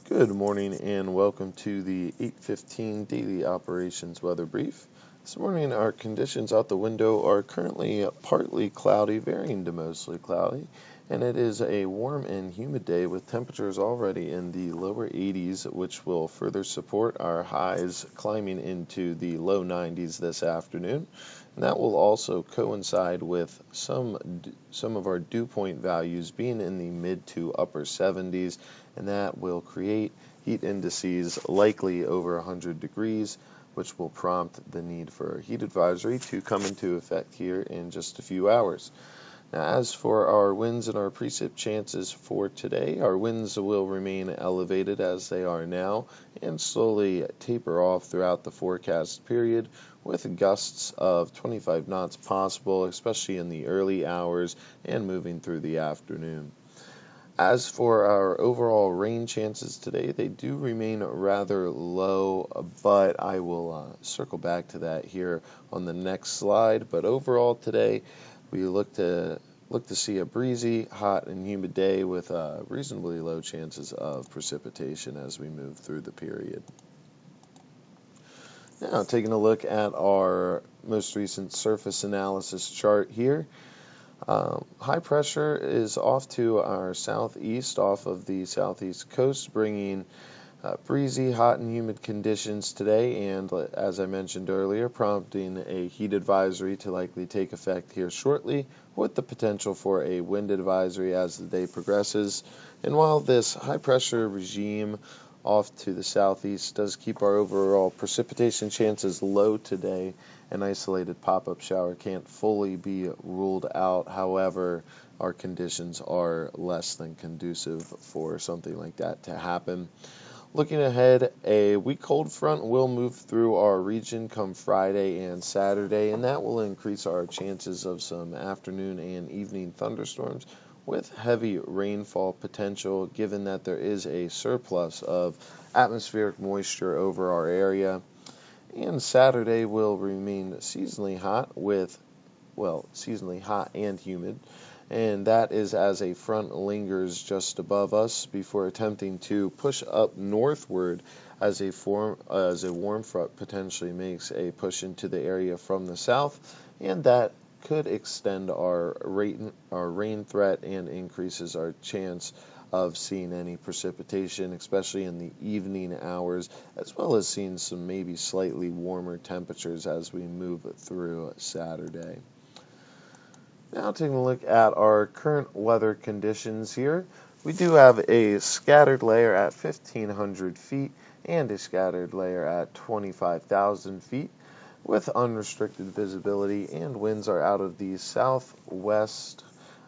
Good morning and welcome to the 8:15 Daily Operations Weather Brief. This morning our conditions out the window are currently partly cloudy, varying to mostly cloudy, and it is a warm and humid day with temperatures already in the lower 80s, which will further support our highs climbing into the low 90s this afternoon. And that will also coincide with some of our dew point values being in the mid to upper 70s, and that will create heat indices likely over 100 degrees, which will prompt the need for a heat advisory to come into effect here in just a few hours. Now, as for our winds and our precip chances for today, our winds will remain elevated as they are now and slowly taper off throughout the forecast period, with gusts of 25 knots possible, especially in the early hours and moving through the afternoon. As for our overall rain chances today, they do remain rather low, but I will circle back to that here on the next slide. But overall today, we look to see a breezy, hot, and humid day with reasonably low chances of precipitation as we move through the period. Now, taking a look at our most recent surface analysis chart here. High pressure is off to our southeast, off of the southeast coast, bringing breezy, hot, and humid conditions today, and as I mentioned earlier, prompting a heat advisory to likely take effect here shortly, with the potential for a wind advisory as the day progresses. And while this high pressure regime off to the southeast does keep our overall precipitation chances low today, an isolated pop-up shower can't fully be ruled out. However, our conditions are less than conducive for something like that to happen. Looking ahead, a weak cold front will move through our region come Friday and Saturday, and that will increase our chances of some afternoon and evening thunderstorms with heavy rainfall potential, given that there is a surplus of atmospheric moisture over our area. And Saturday will remain seasonally hot and humid, and that is as a front lingers just above us before attempting to push up northward as a warm front potentially makes a push into the area from the south, and that could extend our rain threat and increases our chance of seeing any precipitation, especially in the evening hours, as well as seeing some maybe slightly warmer temperatures as we move through Saturday. Now, taking a look at our current weather conditions here, we do have a scattered layer at 1,500 feet and a scattered layer at 25,000 feet with unrestricted visibility, and winds are out of the southwest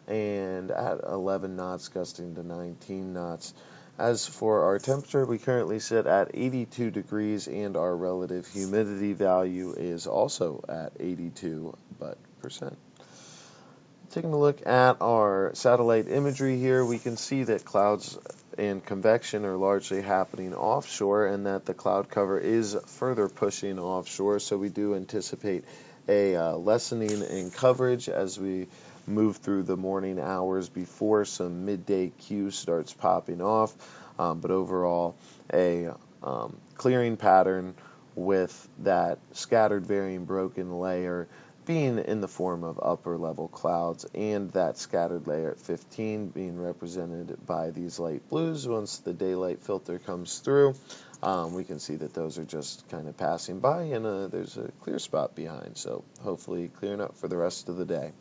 and at 11 knots, gusting to 19 knots. As for our temperature, we currently sit at 82 degrees, and our relative humidity value is also at 82%. Taking a look at our satellite imagery here, we can see that clouds and convection are largely happening offshore, and that the cloud cover is further pushing offshore, so we do anticipate a lessening in coverage as we move through the morning hours before some midday Q starts popping off, but overall a clearing pattern with that scattered varying broken layer being in the form of upper level clouds, and that scattered layer at 15 being represented by these light blues. Once the daylight filter comes through, we can see that those are just kind of passing by, and there's a clear spot behind, so hopefully clearing up for the rest of the day.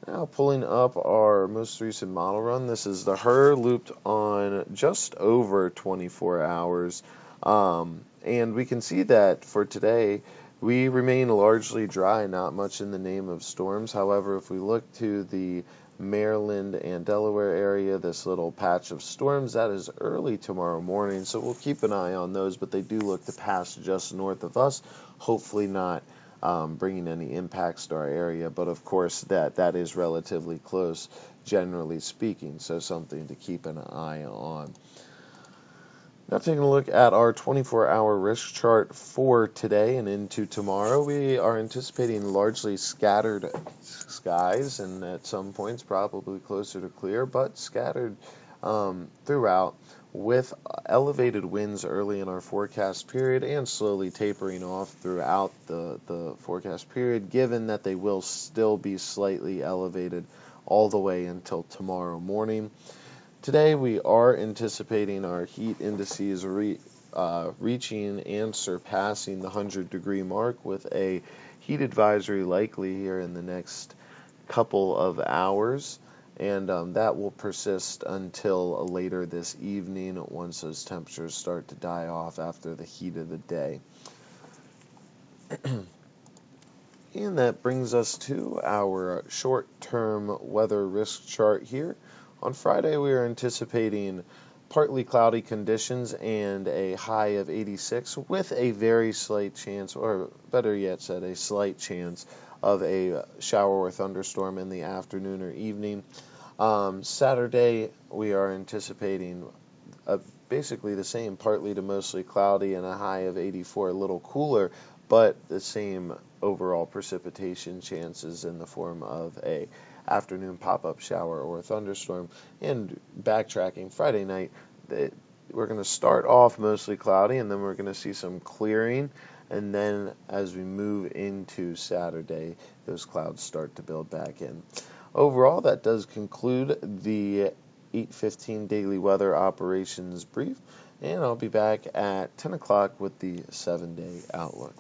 Now, pulling up our most recent model run, this is the HRRR looped on just over 24 hours, and we can see that for today we remain largely dry, not much in the name of storms. However, if we look to the Maryland and Delaware area, this little patch of storms, that is early tomorrow morning, so we'll keep an eye on those, but they do look to pass just north of us, hopefully not bringing any impacts to our area, but of course that is relatively close, generally speaking, so something to keep an eye on. Now, taking a look at our 24-hour risk chart for today and into tomorrow, we are anticipating largely scattered skies, and at some points probably closer to clear, but scattered throughout, with elevated winds early in our forecast period and slowly tapering off throughout the forecast period, given that they will still be slightly elevated all the way until tomorrow morning. Today we are anticipating our heat indices reaching and surpassing the 100-degree mark, with a heat advisory likely here in the next couple of hours, and that will persist until later this evening once those temperatures start to die off after the heat of the day. And that brings us to our short-term weather risk chart here. On Friday, we are anticipating partly cloudy conditions and a high of 86, with a very slight chance, or better yet said, a slight chance of a shower or thunderstorm in the afternoon or evening. Saturday, we are anticipating basically the same, partly to mostly cloudy and a high of 84, a little cooler, but the same overall precipitation chances in the form of a afternoon pop-up shower or thunderstorm. And backtracking, Friday night, we're going to start off mostly cloudy, and then we're going to see some clearing, and then as we move into Saturday, those clouds start to build back in. Overall, that does conclude the 8:15 daily weather operations brief, and I'll be back at 10 o'clock with the 7-day outlook.